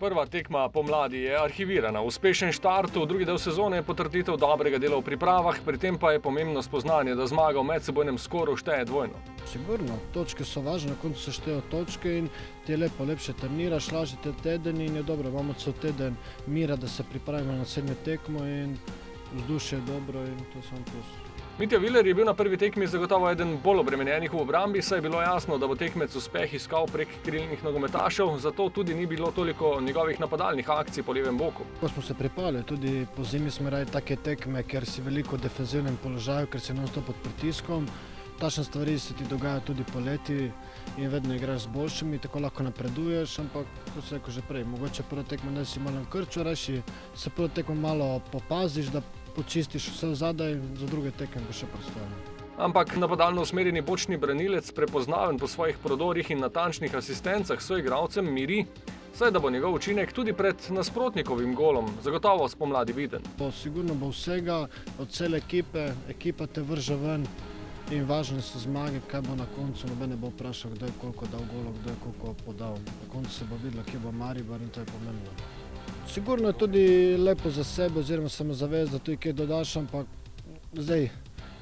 Prva tekma pomladi je arhivirana. Uspešen štart v drugi del sezone je potrditev dobrega dela v pripravah, pri tem pa je pomembno spoznanje, da zmaga v medsebojnem skoru šteje dvojno. Sigurno, točke so važne, na koncu se štejejo točke in ti je lepo, lepše treniraš, lažje te teden in je dobro, imamo cel teden mira, da se pripravimo na naslednjo tekmo in vzdušje je dobro in to je samo plus. Mitja Viler je bil na prvi tekmi zagotovo eden bolj obremenjenih v obrambi, saj je bilo jasno, da bo tekmec uspeh iskal prek krilnih nogometašev, zato tudi ni bilo toliko njegovih napadalnih akcij po levem boku. Ko smo se pripravili, tudi po zimi smo igrali take tekme, ker si veliko v defenzivnem položaju, ker si non-stop pod pritiskom. Takšne stvari se ti dogajajo tudi poleti in vedno igraš z boljšimi, tako lahko napreduješ, ampak kot sem rekel že prej, mogoče prvo tekmo ne si malo v krču, reši se prvo tekmo malo popaziš, da počistiš vse vzadaj, za druge tekme bo še prostojno. Ampak napadalno usmerjeni bočni branilec, prepoznaven po svojih prodorih in natančnih asistencah soigralcem, miri, saj da bo njegov učinek tudi pred nasprotnikovim golom zagotovo spomladi viden. Sigurno bo vsega od cele ekipe, ekipa te vrže ven in važne so zmage, kaj bo na koncu, noben ne bo vprašal, kdo je koliko dal golov, kdo je koliko podal. Na koncu se bo videlo, kje bo Maribor in to je pomembno. Sigurno je tudi lepo za sebe oziroma samozavest, da tudi kaj dodaš, ampak zdaj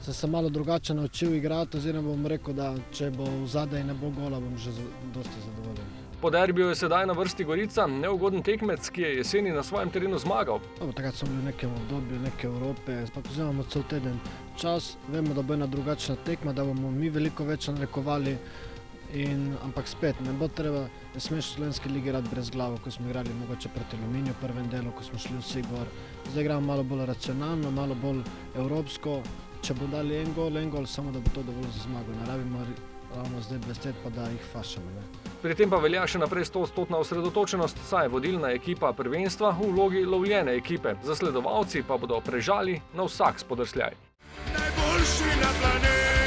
sem se malo drugače naučil igrati oziroma bom rekel, da če bo vzadej ne bo gola, bom že dosti zadovoljen. Po derbiju je sedaj na vrsti Gorica, neugoden tekmec, ki je jeseni na svojem terenu zmagal. Takrat smo bili v nekem obdobju neke Evrope, pa vzemamo cel teden čas, vemo, da bo ena drugačna tekma, da bomo mi veliko več narekovali. Ampak spet, ne bo treba, ne smeš v slovenski ligi igrati brez glavo, ko smo igrali mogoče proti Aluminiju v prvem delu, ko smo šli vsi gor. Zdaj igramo malo bolj racionalno, malo bolj evropsko. Če bo dali en gol, samo da bo to dovolj za zmago. Ne rabimo ravno zdaj blestet, pa da jih fašamo. Ne? Pri tem pa velja še naprej 100% osredotočenost, saj je vodilna ekipa prvenstva v vlogi lovljene ekipe. Zasledovalci pa bodo prežali na vsak spodrsljaj. Najboljši na planetu.